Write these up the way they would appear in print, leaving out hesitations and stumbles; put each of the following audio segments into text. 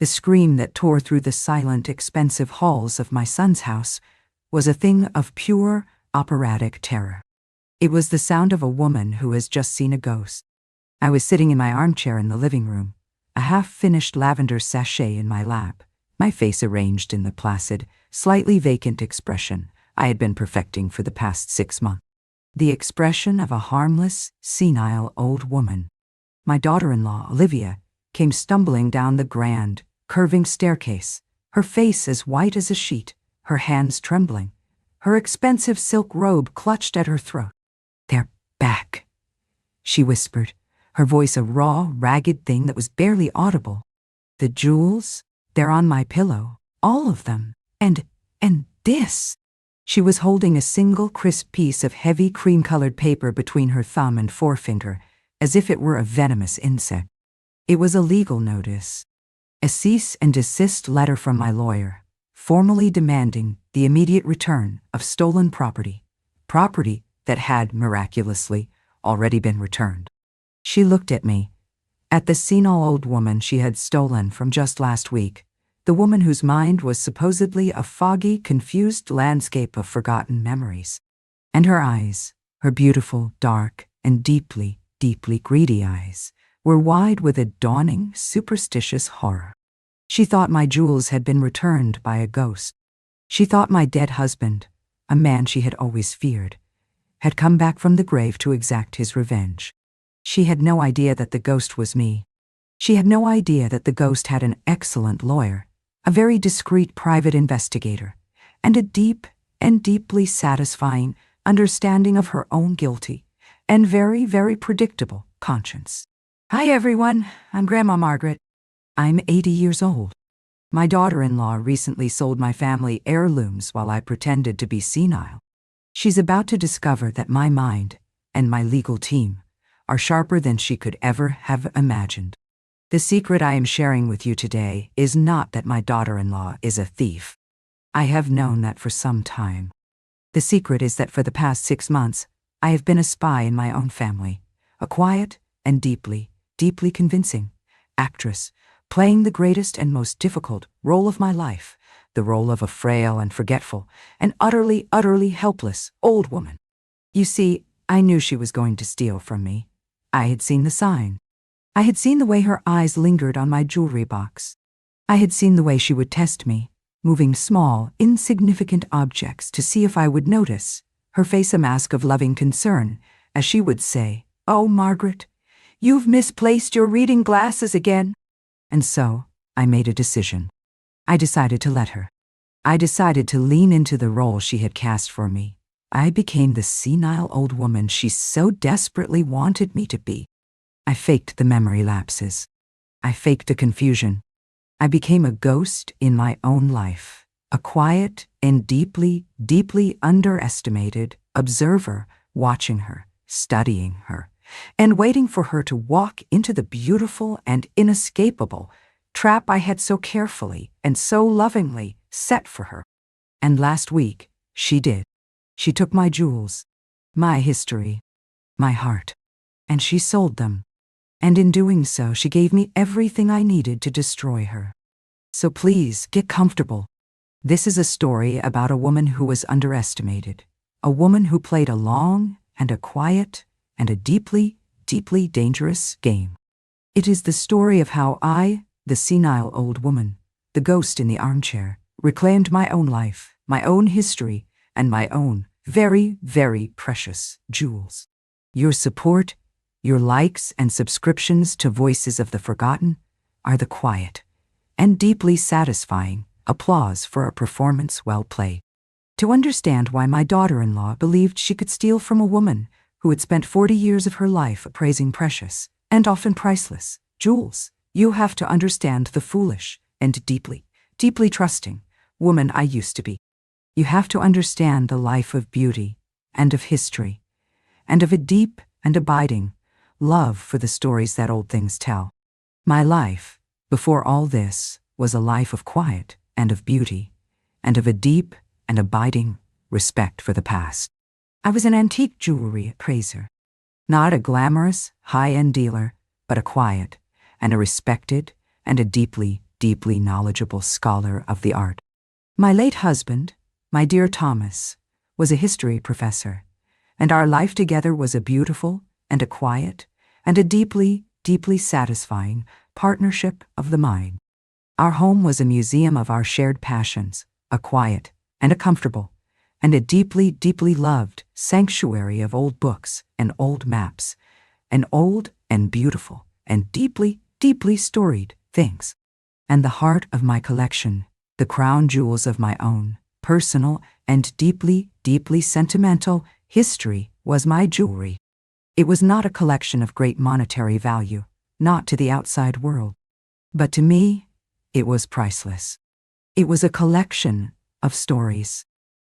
The scream that tore through the silent, expensive halls of my son's house was a thing of pure, operatic terror. It was the sound of a woman who has just seen a ghost. I was sitting in my armchair in the living room, a half-finished lavender sachet in my lap, my face arranged in the placid, slightly vacant expression I had been perfecting for the past 6 months. The expression of a harmless, senile old woman. My daughter-in-law, Olivia, came stumbling down the grand, curving staircase, her face as white as a sheet, her hands trembling, her expensive silk robe clutched at her throat. "They're back," she whispered, her voice a raw, ragged thing that was barely audible. "The jewels, they're on my pillow, all of them, and this." She was holding a single crisp piece of heavy cream-colored paper between her thumb and forefinger, as if it were a venomous insect. It was a legal notice, a cease and desist letter from my lawyer, formally demanding the immediate return of stolen property that had, miraculously, already been returned. She looked at me, at the senile old woman she had stolen from just last week, the woman whose mind was supposedly a foggy, confused landscape of forgotten memories. And her eyes, her beautiful, dark, and deeply, deeply greedy eyes, were wide with a dawning, superstitious horror. She thought my jewels had been returned by a ghost. She thought my dead husband, a man she had always feared, had come back from the grave to exact his revenge. She had no idea that the ghost was me. She had no idea that the ghost had an excellent lawyer, a very discreet private investigator, and a deep and deeply satisfying understanding of her own guilty and very, very predictable conscience. "Hi everyone, I'm Grandma Margaret. I'm 80 years old. My daughter-in-law recently sold my family heirlooms while I pretended to be senile. She's about to discover that my mind and my legal team are sharper than she could ever have imagined. The secret I am sharing with you today is not that my daughter-in-law is a thief. I have known that for some time. The secret is that for the past 6 months, I have been a spy in my own family, a quiet and deeply, deeply convincing actress, playing the greatest and most difficult role of my life, the role of a frail and forgetful and utterly, utterly helpless old woman. You see, I knew she was going to steal from me. I had seen the sign. I had seen the way her eyes lingered on my jewelry box. I had seen the way she would test me, moving small, insignificant objects to see if I would notice, her face a mask of loving concern, as she would say, "Oh, Margaret, you've misplaced your reading glasses again." And so, I made a decision. I decided to let her. I decided to lean into the role she had cast for me. I became the senile old woman she so desperately wanted me to be. I faked the memory lapses. I faked the confusion. I became a ghost in my own life, a quiet and deeply, deeply underestimated observer watching her, studying her, and waiting for her to walk into the beautiful and inescapable trap I had so carefully and so lovingly set for her. And last week, she did. She took my jewels, my history, my heart, and she sold them. And in doing so, she gave me everything I needed to destroy her. So please, get comfortable. This is a story about a woman who was underestimated, a woman who played a long and a quiet and a deeply, deeply dangerous game. It is the story of how I, the senile old woman, the ghost in the armchair, reclaimed my own life, my own history, and my own very, very precious jewels. Your support, your likes and subscriptions to Voices of the Forgotten are the quiet and deeply satisfying applause for a performance well played. To understand why my daughter-in-law believed she could steal from a woman who had spent 40 years of her life appraising precious, and often priceless, jewels, you have to understand the foolish and deeply, deeply trusting woman I used to be. You have to understand the life of beauty and of history, and of a deep and abiding love for the stories that old things tell. My life, before all this, was a life of quiet and of beauty, and of a deep and abiding respect for the past. I was an antique jewelry appraiser, not a glamorous, high-end dealer, but a quiet and a respected and a deeply, deeply knowledgeable scholar of the art. My late husband, my dear Thomas, was a history professor, and our life together was a beautiful and a quiet and a deeply, deeply satisfying partnership of the mind. Our home was a museum of our shared passions, a quiet and a comfortable, and a deeply, deeply loved sanctuary of old books and old maps, and old and beautiful and deeply, deeply storied things. And the heart of my collection, the crown jewels of my own, personal and deeply, deeply sentimental history was my jewelry. It was not a collection of great monetary value, not to the outside world. But to me, it was priceless. It was a collection of stories.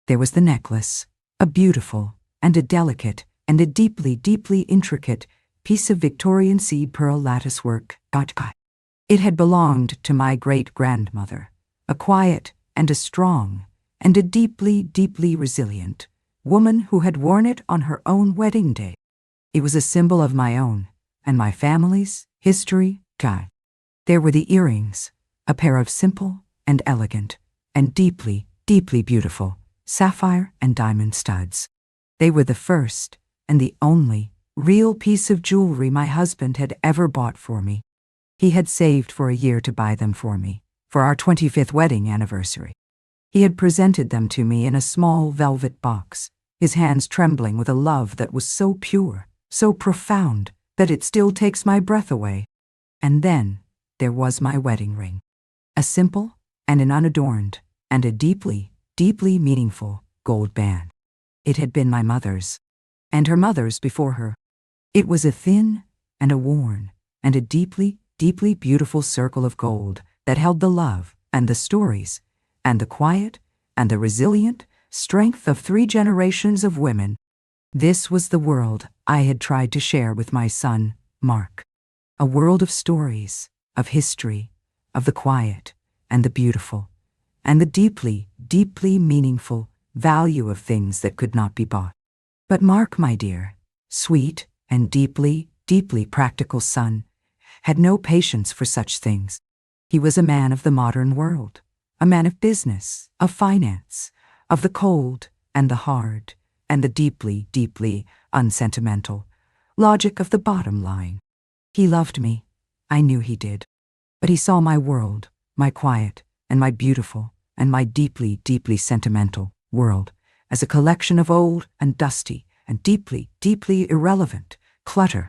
There was the necklace, a beautiful and a delicate and a deeply, deeply intricate piece of Victorian seed pearl lattice work. It had belonged to my great-grandmother, a quiet and a strong and a deeply, deeply resilient woman who had worn it on her own wedding day. It was a symbol of my own and my family's history. There were the earrings, a pair of simple and elegant and deeply, deeply beautiful sapphire and diamond studs. They were the first and the only real piece of jewelry my husband had ever bought for me. He had saved for a year to buy them for me, for our 25th wedding anniversary. He had presented them to me in a small velvet box, his hands trembling with a love that was so pure, so profound, that it still takes my breath away. And then there was my wedding ring, a simple and an unadorned and a deeply, deeply meaningful gold band. It had been my mother's, and her mother's before her. It was a thin and a worn and a deeply, deeply beautiful circle of gold that held the love and the stories and the quiet and the resilient strength of 3 generations of women. This was the world I had tried to share with my son, Mark. A world of stories, of history, of the quiet and the beautiful, and the deeply, deeply meaningful value of things that could not be bought. But Mark, my dear, sweet and deeply, deeply practical son, had no patience for such things. He was a man of the modern world, a man of business, of finance, of the cold and the hard, and the deeply, deeply unsentimental logic of the bottom line. He loved me, I knew he did, but he saw my world, my quiet and my beautiful and my deeply, deeply sentimental world as a collection of old and dusty and deeply, deeply irrelevant clutter.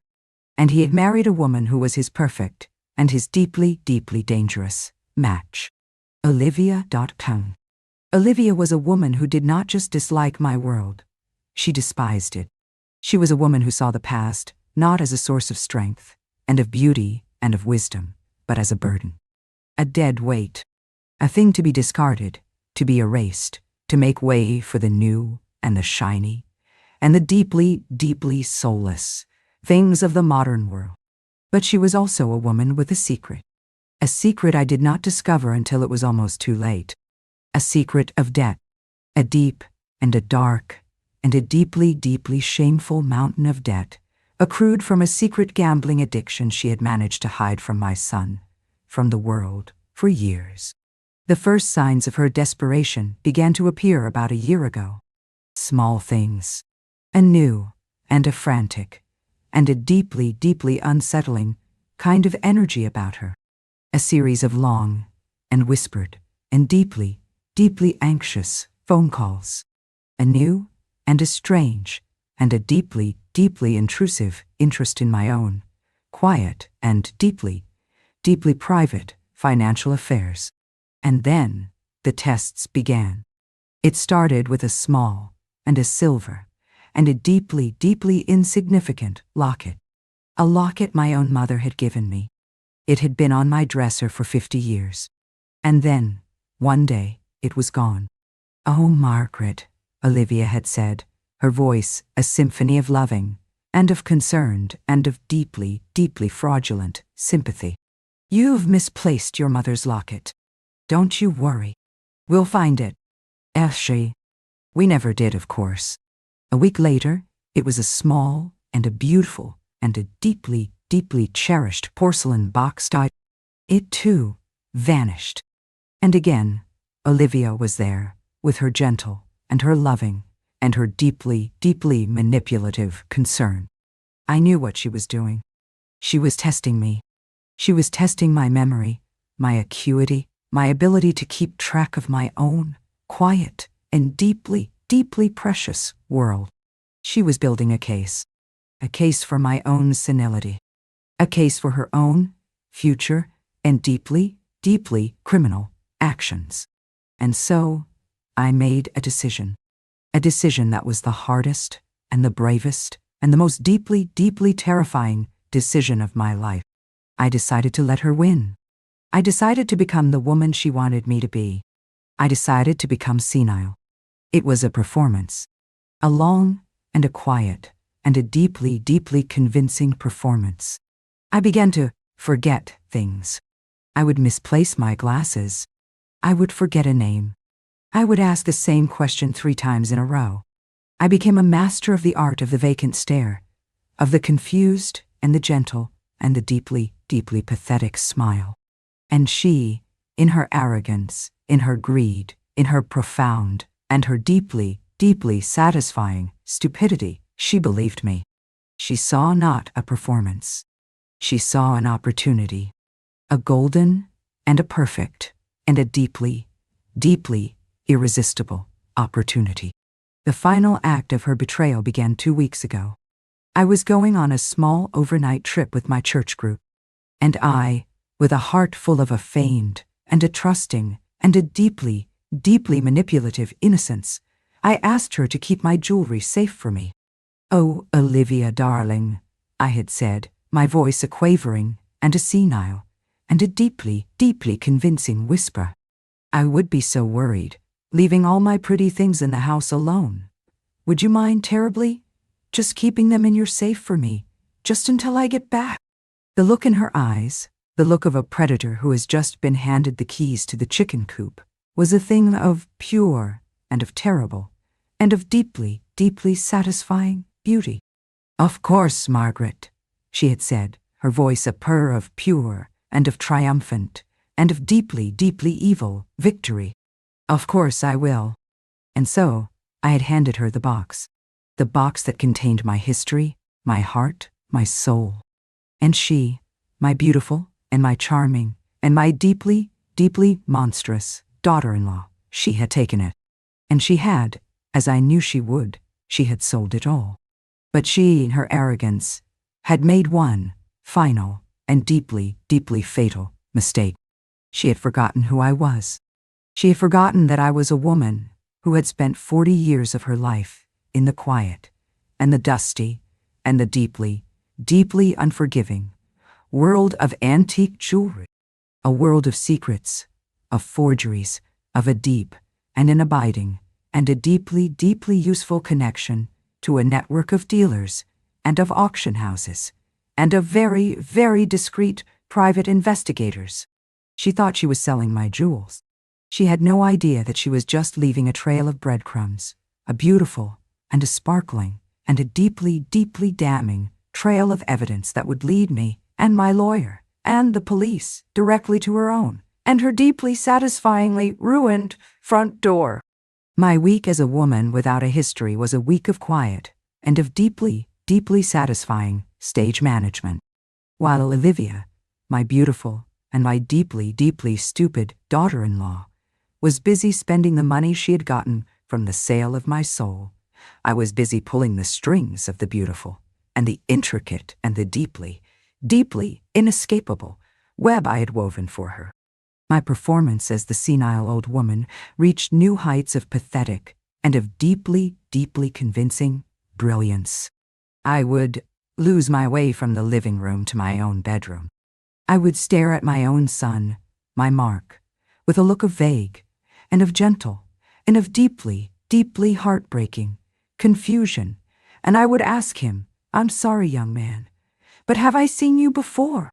And he had married a woman who was his perfect and his deeply, deeply dangerous match. Olivia. Olivia was a woman who did not just dislike my world, she despised it. She was a woman who saw the past not as a source of strength and of beauty and of wisdom, but as a burden, a dead weight, a thing to be discarded, to be erased, to make way for the new and the shiny and the deeply, deeply soulless things of the modern world. But she was also a woman with a secret I did not discover until it was almost too late, a secret of debt, a deep and a dark and a deeply, deeply shameful mountain of debt, accrued from a secret gambling addiction she had managed to hide from my son, from the world, for years. The first signs of her desperation began to appear about a year ago. Small things, a new and a frantic, and a deeply, deeply unsettling kind of energy about her. A series of long and whispered and deeply, deeply anxious phone calls. A new and a strange and a deeply, deeply intrusive interest in my own, quiet and deeply, deeply private financial affairs. And then the tests began. It started with a small and a silver and a deeply, deeply insignificant locket. A locket my own mother had given me. It had been on my dresser for 50 years. And then, one day, it was gone. "Oh, Margaret," Olivia had said, her voice a symphony of loving and of concerned and of deeply, deeply fraudulent sympathy. "You've misplaced your mother's locket. Don't you worry. We'll find it." She. We never did, of course. A week later, it was a small and a beautiful and a deeply, deeply cherished porcelain box. It, too, vanished. And again, Olivia was there, with her gentle and her loving and her deeply, deeply manipulative concern. I knew what she was doing. She was testing me. She was testing my memory, my acuity, my ability to keep track of my own quiet and deeply, deeply precious world. She was building a case for my own senility, a case for her own future and deeply, deeply criminal actions. And so I made a decision that was the hardest and the bravest and the most deeply, deeply terrifying decision of my life. I decided to let her win. I decided to become the woman she wanted me to be. I decided to become senile. It was a performance, a long and a quiet and a deeply, deeply convincing performance. I began to forget things. I would misplace my glasses. I would forget a name. I would ask the same question 3 times in a row. I became a master of the art of the vacant stare, of the confused and the gentle and the deeply, deeply pathetic smile. And she, in her arrogance, in her greed, in her profound and her deeply, deeply satisfying stupidity, she believed me. She saw not a performance. She saw an opportunity, a golden and a perfect and a deeply, deeply irresistible opportunity. The final act of her betrayal began 2 weeks ago. I was going on a small overnight trip with my church group, and I, with a heart full of a feigned and a trusting and a deeply, deeply manipulative innocence, I asked her to keep my jewelry safe for me. "Oh, Olivia, darling," I had said, my voice a quavering and a senile and a deeply, deeply convincing whisper. "I would be so worried, leaving all my pretty things in the house alone. Would you mind terribly? Just keeping them in your safe for me, just until I get back." The look in her eyes, the look of a predator who has just been handed the keys to the chicken coop, was a thing of pure and of terrible and of deeply, deeply satisfying beauty. "Of course, Margaret," she had said, her voice a purr of pure and of triumphant and of deeply, deeply evil victory. "Of course I will." And so I had handed her the box that contained my history, my heart, my soul. And she, my beautiful and my charming and my deeply, deeply monstrous daughter-in-law, she had taken it. And she had, as I knew she would, she had sold it all. But she, in her arrogance, had made one final and deeply, deeply fatal mistake. She had forgotten who I was. She had forgotten that I was a woman who had spent 40 years of her life in the quiet and the dusty and the deeply, deeply unforgiving world of antique jewelry, a world of secrets, of forgeries, of a deep and an abiding and a deeply, deeply useful connection to a network of dealers and of auction houses and of very, very discreet private investigators. She thought she was selling my jewels. She had no idea that she was just leaving a trail of breadcrumbs, a beautiful and a sparkling and a deeply, deeply damning trail of evidence that would lead me and my lawyer and the police directly to her own and her deeply satisfyingly ruined front door. My week as a woman without a history was a week of quiet and of deeply, deeply satisfying stage management. While Olivia, my beautiful and my deeply, deeply stupid daughter-in-law, was busy spending the money she had gotten from the sale of my soul, I was busy pulling the strings of the beautiful and the intricate and the deeply, deeply inescapable web I had woven for her. My performance as the senile old woman reached new heights of pathetic and of deeply, deeply convincing brilliance. I would lose my way from the living room to my own bedroom. I would stare at my own son, my Mark, with a look of vague and of gentle and of deeply, deeply heartbreaking confusion, and I would ask him, "I'm sorry, young man, but have I seen you before?"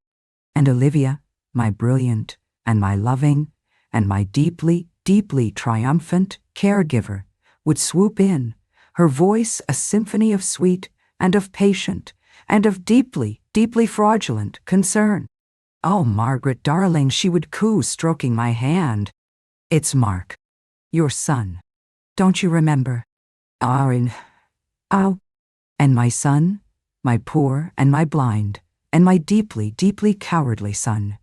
And Olivia, my brilliant and my loving and my deeply, deeply triumphant caregiver, would swoop in, her voice a symphony of sweet and of patient and of deeply, deeply fraudulent concern. "Oh, Margaret, darling," she would coo, stroking my hand. "It's Mark, your son. Don't you remember? Aaron. Oh, and my son, my poor and my blind, and my deeply, deeply cowardly son,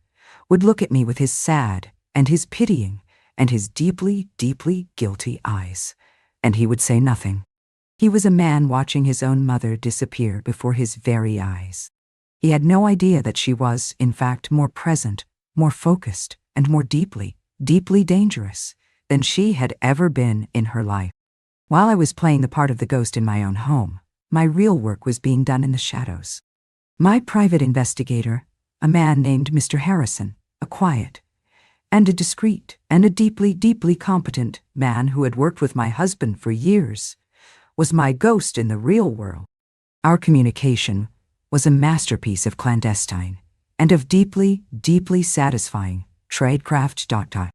would look at me with his sad and his pitying and his deeply, deeply guilty eyes, and he would say nothing. He was a man watching his own mother disappear before his very eyes. He had no idea that she was, in fact, more present, more focused, and more deeply, deeply dangerous than she had ever been in her life. While I was playing the part of the ghost in my own home, my real work was being done in the shadows. My private investigator, a man named Mr. Harrison, a quiet and a discreet and a deeply, deeply competent man who had worked with my husband for years, was my ghost in the real world. Our communication was a masterpiece of clandestine and of deeply, deeply satisfying tradecraft.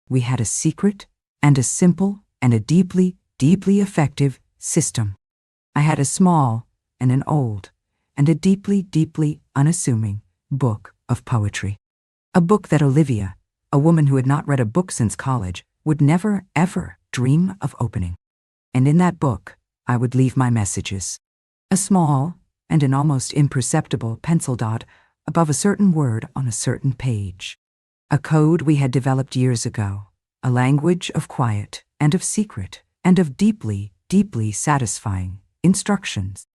We had a secret and a simple and a deeply, deeply effective system. I had a small and an old and a deeply, deeply unassuming book of poetry. A book that Olivia, a woman who had not read a book since college, would never, ever dream of opening. And in that book, I would leave my messages. A small and an almost imperceptible pencil dot above a certain word on a certain page. A code we had developed years ago, a language of quiet and of secret and of deeply, deeply satisfying instructions.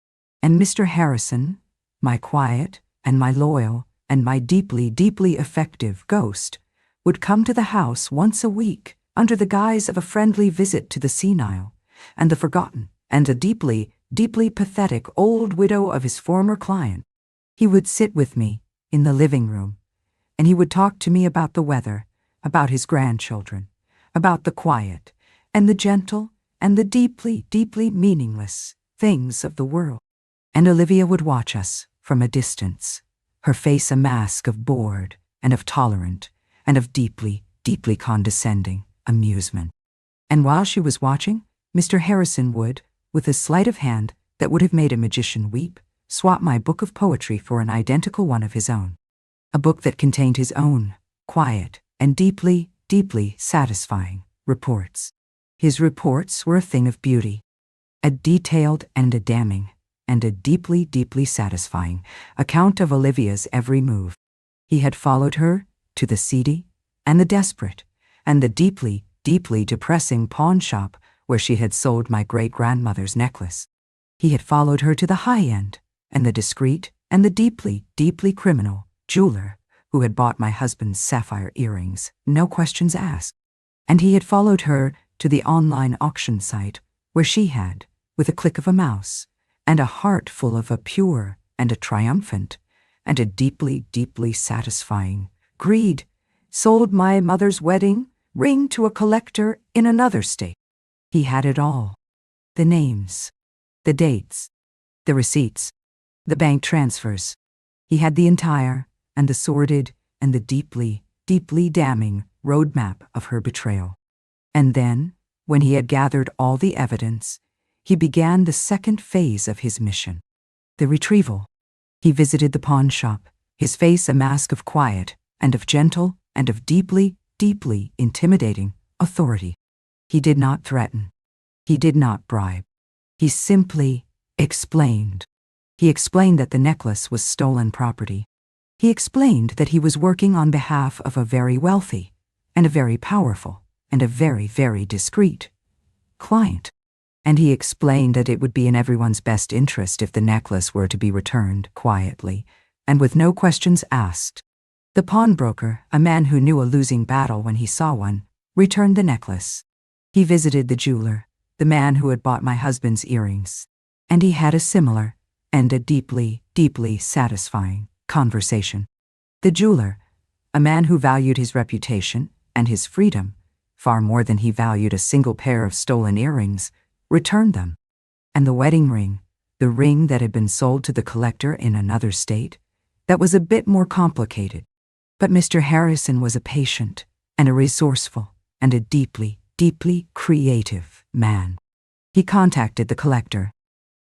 And Mr. Harrison, my quiet and my loyal and my deeply, deeply effective ghost, would come to the house once a week under the guise of a friendly visit to the senile and the forgotten and the deeply, deeply pathetic old widow of his former client. He would sit with me in the living room, and he would talk to me about the weather, about his grandchildren, about the quiet and the gentle and the deeply, deeply meaningless things of the world. And Olivia would watch us from a distance, her face a mask of bored and of tolerant and of deeply, deeply condescending amusement. And while she was watching, Mr. Harrison would, with a sleight of hand that would have made a magician weep, swap my book of poetry for an identical one of his own. A book that contained his own quiet and deeply, deeply satisfying reports. His reports were a thing of beauty, a detailed and a damning, and a deeply, deeply satisfying account of Olivia's every move. He had followed her to the seedy and the desperate and the deeply, deeply depressing pawn shop where she had sold my great-grandmother's necklace. He had followed her to the high-end and the discreet and the deeply, deeply criminal jeweler who had bought my husband's sapphire earrings, no questions asked. And he had followed her to the online auction site where she had, with a click of a mouse, and a heart full of a pure and a triumphant and a deeply, deeply satisfying greed, sold my mother's wedding ring to a collector in another state. He had it all. The names, the dates, the receipts, the bank transfers. He had the entire and the sordid and the deeply, deeply damning roadmap of her betrayal. And then, when he had gathered all the evidence, he began the second phase of his mission, the retrieval. He visited the pawn shop, his face a mask of quiet and of gentle and of deeply, deeply intimidating authority. He did not threaten. He did not bribe. He simply explained. He explained that the necklace was stolen property. He explained that he was working on behalf of a very wealthy and a very powerful and a very, very discreet client. And he explained that it would be in everyone's best interest if the necklace were to be returned quietly and with no questions asked. The pawnbroker, a man who knew a losing battle when he saw one, returned the necklace. He visited the jeweler, the man who had bought my husband's earrings, and he had a similar and a deeply, deeply satisfying conversation. The jeweler, a man who valued his reputation and his freedom far more than he valued a single pair of stolen earrings, returned them. And the wedding ring, the ring that had been sold to the collector in another state, that was a bit more complicated. But Mr. Harrison was a patient and a resourceful and a deeply, deeply creative man. He contacted the collector.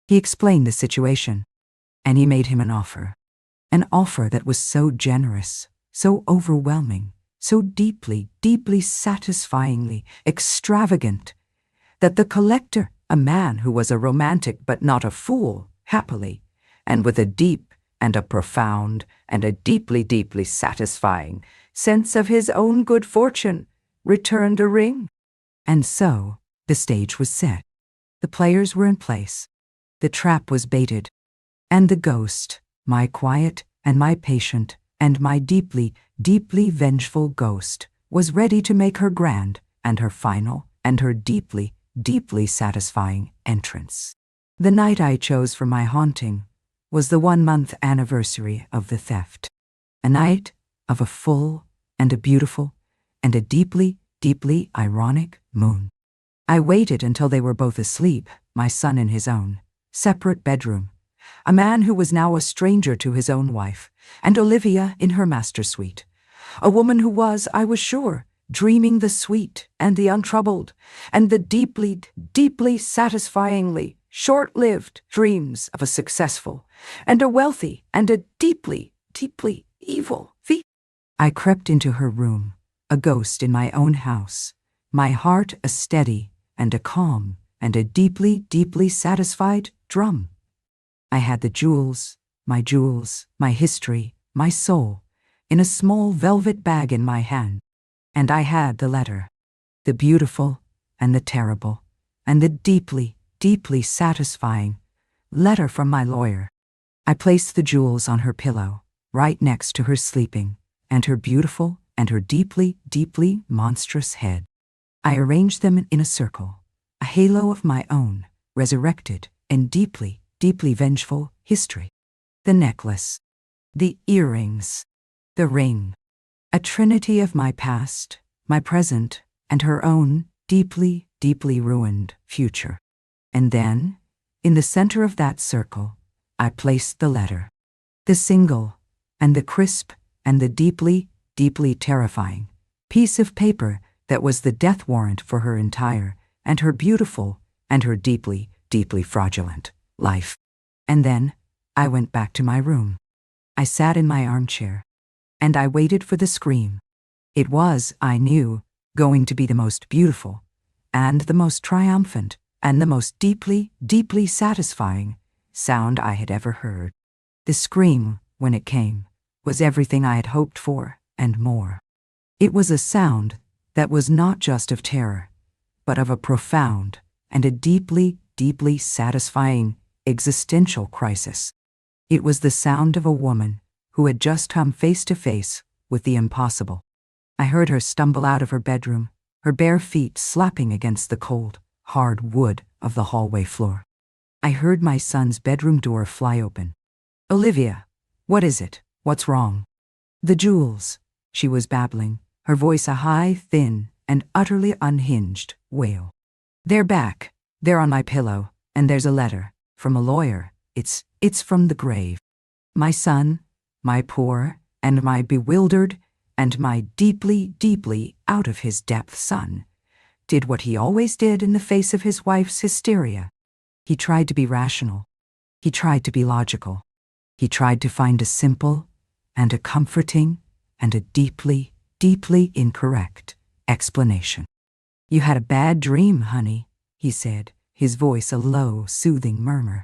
He explained the situation, and he made him an offer that was so generous, so overwhelming, so deeply, deeply satisfyingly extravagant, that the collector, a man who was a romantic but not a fool, happily, and with a deep and a profound and a deeply, deeply satisfying sense of his own good fortune, returned a ring. And so the stage was set. The players were in place. The trap was baited. And the ghost, my quiet and my patient and my deeply, deeply vengeful ghost, was ready to make her grand and her final and her deeply, deeply satisfying entrance. The night I chose for my haunting was the 1-month anniversary of the theft. A night of a full and a beautiful and a deeply, deeply ironic moon. I waited until they were both asleep, my son in his own separate bedroom, a man who was now a stranger to his own wife, and Olivia in her master suite, a woman who was, I was sure, dreaming the sweet and the untroubled and the deeply, deeply satisfyingly short-lived dreams of a successful and a wealthy and a deeply, deeply evil thief. I crept into her room, a ghost in my own house, my heart a steady and a calm and a deeply, deeply satisfied drum. I had the jewels, my history, my soul, in a small velvet bag in my hand, and I had the letter, the beautiful and the terrible and the deeply, deeply satisfying letter from my lawyer. I placed the jewels on her pillow, right next to her sleeping, and her beautiful and her deeply, deeply monstrous head. I arranged them in a circle, a halo of my own, resurrected and deeply, deeply vengeful history. The necklace, the earrings, the ring, a trinity of my past, my present, and her own deeply, deeply ruined future. And then, in the center of that circle, I placed the letter, the single, and the crisp, and the deeply, deeply terrifying piece of paper that was the death warrant for her entire, and her beautiful, and her deeply, deeply fraudulent life. And then I went back to my room. I sat in my armchair, and I waited for the scream. It was, I knew, going to be the most beautiful, and the most triumphant, and the most deeply, deeply satisfying sound I had ever heard. The scream, when it came, was everything I had hoped for, and more. It was a sound that was not just of terror, but of a profound and a deeply, deeply satisfying existential crisis. It was the sound of a woman who had just come face to face with the impossible. I heard her stumble out of her bedroom, her bare feet slapping against the cold, hard wood of the hallway floor. I heard my son's bedroom door fly open. "Olivia, what is it? What's wrong?" "The jewels," she was babbling, her voice a high, thin, and utterly unhinged wail. "They're back. They're on my pillow, and there's a letter, from a lawyer. It's from the grave." My son, my poor, and my bewildered, and my deeply, deeply out of his depth son, did what he always did in the face of his wife's hysteria. He tried to be rational. He tried to be logical. He tried to find a simple and a comforting and a deeply, deeply incorrect explanation. "You had a bad dream, honey," he said, his voice a low, soothing murmur.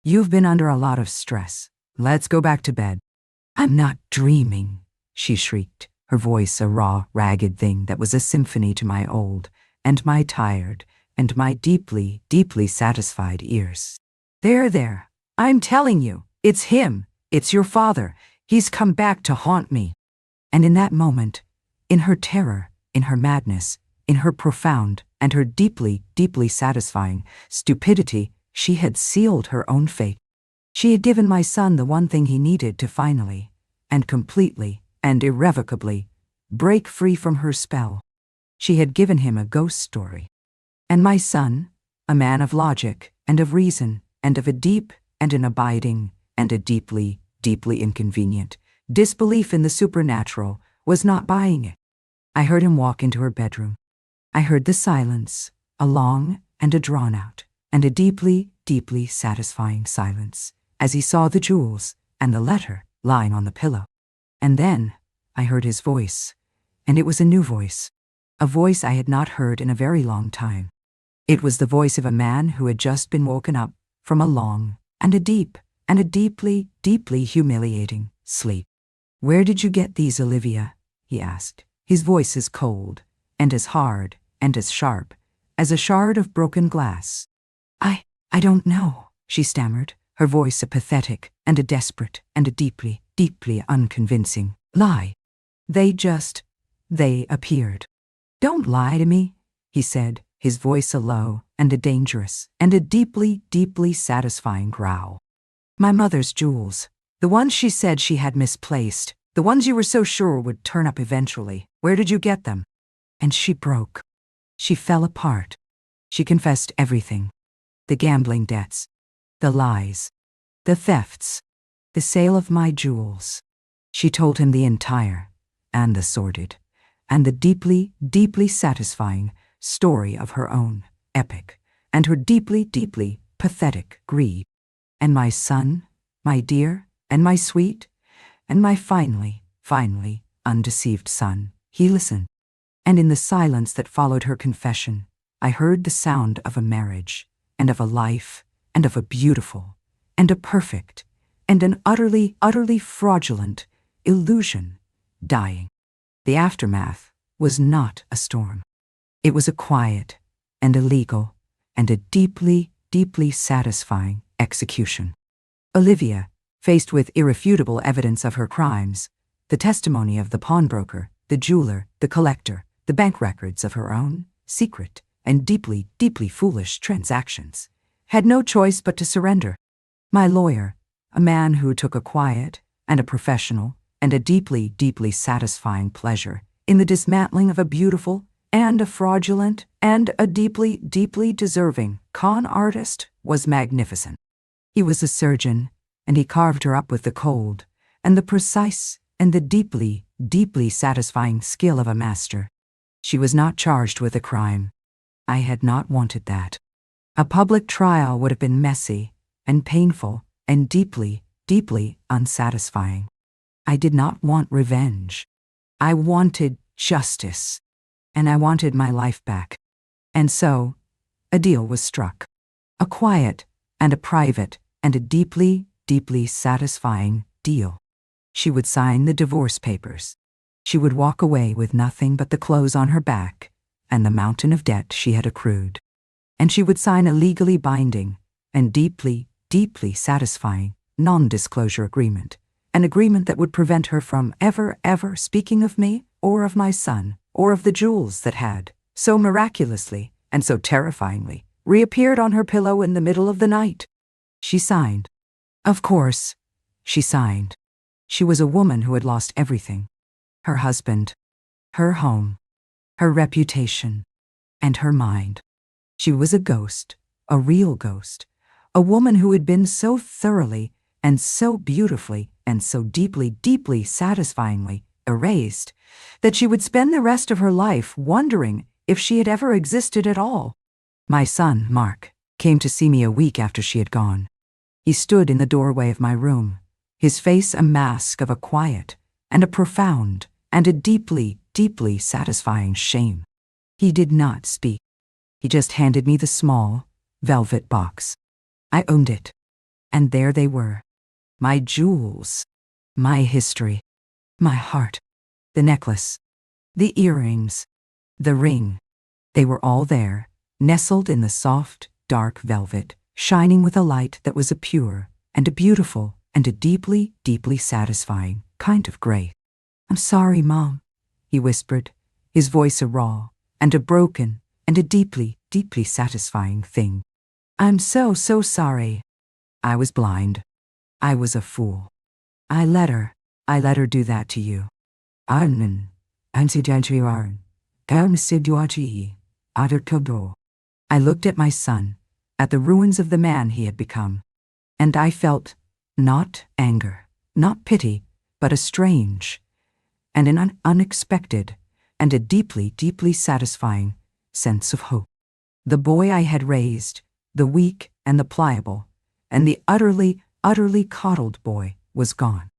"You've been under a lot of stress. Let's go back to bed." "I'm not dreaming," she shrieked, her voice a raw, ragged thing that was a symphony to my old, and my tired, and my deeply, deeply satisfied ears. There, I'm telling you, it's him, it's your father. He's come back to haunt me." And in that moment, in her terror, in her madness, in her profound and her deeply, deeply satisfying stupidity, she had sealed her own fate. She had given my son the one thing he needed to finally, and completely, and irrevocably, break free from her spell. She had given him a ghost story. And my son, a man of logic and of reason and of a deep and an abiding and a deeply, deeply inconvenient disbelief in the supernatural, was not buying it. I heard him walk into her bedroom. I heard the silence, a long and a drawn-out, and a deeply, deeply satisfying silence, as he saw the jewels and the letter lying on the pillow. And then I heard his voice, and it was a new voice, a voice I had not heard in a very long time. It was the voice of a man who had just been woken up from a long and a deeply, deeply humiliating sleep. "Where did you get these, Olivia?" he asked. His voice as cold, and as hard, and as sharp, as a shard of broken glass. I don't know," she stammered, her voice a pathetic, and a desperate, and a deeply, deeply unconvincing lie. They appeared." "Don't lie to me," he said, his voice a low, and a dangerous, and a deeply, deeply satisfying growl. "My mother's jewels, the ones she said she had misplaced, the ones you were so sure would turn up eventually. Where did you get them?" And she broke. She fell apart. She confessed everything. The gambling debts, the lies, the thefts, the sale of my jewels. She told him the entire, and the sordid, and the deeply, deeply satisfying story of her own epic, and her deeply, deeply pathetic greed. And my son, my dear, and my sweet, and my finally, finally undeceived son, he listened. And in the silence that followed her confession, I heard the sound of a marriage, and of a life, and of a beautiful, and a perfect, and an utterly, utterly fraudulent illusion dying. The aftermath was not a storm. It was a quiet, and a legal, and a deeply, deeply satisfying execution. Olivia, faced with irrefutable evidence of her crimes, the testimony of the pawnbroker, the jeweler, the collector, the bank records of her own secret and deeply, deeply foolish transactions, had no choice but to surrender. My lawyer, a man who took a quiet and a professional and a deeply, deeply satisfying pleasure in the dismantling of a beautiful and a fraudulent and a deeply, deeply deserving con artist, was magnificent. He was a surgeon, and he carved her up with the cold and the precise and the deeply, deeply satisfying skill of a master. She was not charged with a crime. I had not wanted that. A public trial would have been messy and painful and deeply, deeply unsatisfying. I did not want revenge. I wanted justice, and I wanted my life back. And so, a deal was struck. A quiet and a private and a deeply, deeply satisfying deal. She would sign the divorce papers. She would walk away with nothing but the clothes on her back and the mountain of debt she had accrued. And she would sign a legally binding and deeply, deeply satisfying non-disclosure agreement, an agreement that would prevent her from ever speaking of me or of my son or of the jewels that had, so miraculously and so terrifyingly, reappeared on her pillow in the middle of the night. She signed. Of course, she signed. She was a woman who had lost everything: her husband, her home, her reputation, and her mind. She was a ghost, a real ghost, a woman who had been so thoroughly and so beautifully and so deeply, deeply satisfyingly erased that she would spend the rest of her life wondering if she had ever existed at all. My son, Mark, came to see me a week after she had gone. He stood in the doorway of my room, his face a mask of a quiet and a profound and a deeply, deeply satisfying shame. He did not speak. He just handed me the small, velvet box. I owned it, and there they were. My jewels, my history, my heart, the necklace, the earrings, the ring. They were all there, nestled in the soft, dark velvet, shining with a light that was a pure and a beautiful and a deeply, deeply satisfying kind of gray. "I'm sorry, Mom," he whispered, his voice a raw and a broken and a deeply, deeply satisfying thing. "I'm so sorry. I was blind. I was a fool. I let her do that to you. I looked at my son, at the ruins of the man he had become, and I felt not anger, not pity, but a strange and an unexpected and a deeply, deeply satisfying sense of hope. The boy I had raised, the weak and the pliable, and the utterly, utterly coddled boy, was gone.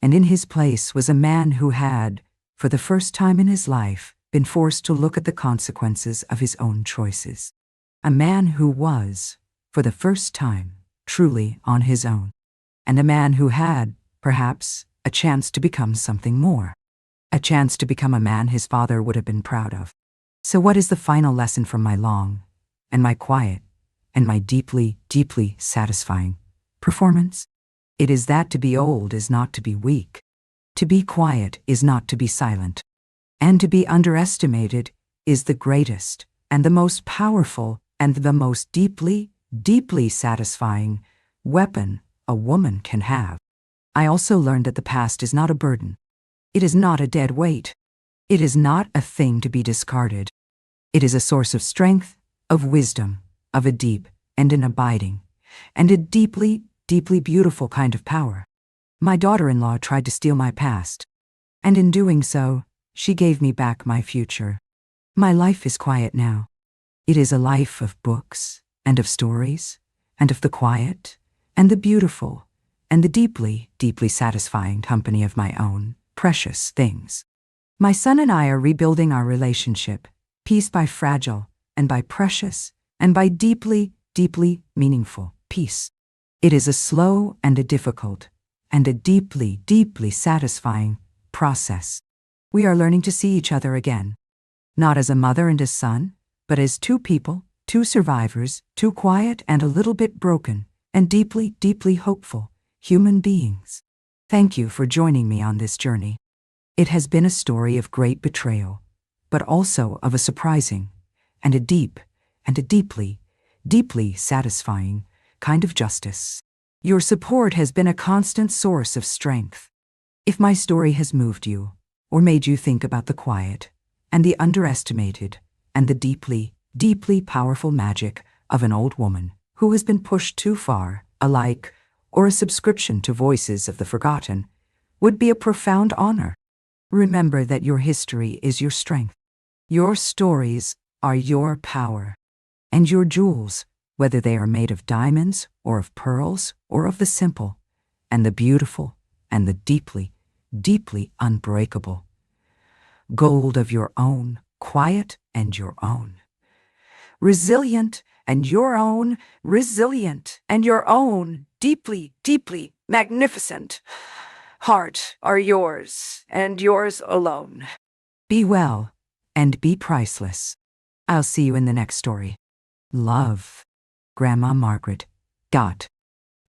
And in his place was a man who had, for the first time in his life, been forced to look at the consequences of his own choices. A man who was, for the first time, truly on his own. And a man who had, perhaps, a chance to become something more. A chance to become a man his father would have been proud of. So what is the final lesson from my long, and my quiet, and my deeply, deeply satisfying performance? It is that to be old is not to be weak. To be quiet is not to be silent. And to be underestimated is the greatest, and the most powerful, and the most deeply, deeply satisfying weapon a woman can have. I also learned that the past is not a burden. It is not a dead weight. It is not a thing to be discarded. It is a source of strength, of wisdom, of a deep and an abiding, and a deeply, deeply beautiful kind of power. My daughter-in-law tried to steal my past, and in doing so, she gave me back my future. My life is quiet now. It is a life of books, and of stories, and of the quiet, and the beautiful, and the deeply, deeply satisfying company of my own precious things. My son and I are rebuilding our relationship, piece by fragile, and by precious, and by deeply, deeply meaningful piece. It is a slow and a difficult, and a deeply, deeply satisfying process. We are learning to see each other again, not as a mother and a son, but as two people, two survivors, two quiet and a little bit broken, and deeply, deeply hopeful human beings. Thank you for joining me on this journey. It has been a story of great betrayal, but also of a surprising, and a deep, and a deeply, deeply satisfying kind of justice. Your support has been a constant source of strength. If my story has moved you, or made you think about the quiet, and the underestimated, and the deeply, deeply powerful magic of an old woman who has been pushed too far, a like, or a subscription to Voices of the Forgotten, would be a profound honor. Remember that your history is your strength. Your stories are your power. And your jewels, whether they are made of diamonds, or of pearls, or of the simple, and the beautiful, and the deeply, deeply unbreakable. Gold of your own, quiet and your own. Resilient and your own, resilient and your own, deeply, deeply magnificent. Heart are yours, and yours alone. Be well, and be priceless. I'll see you in the next story. Love, Grandma Margaret.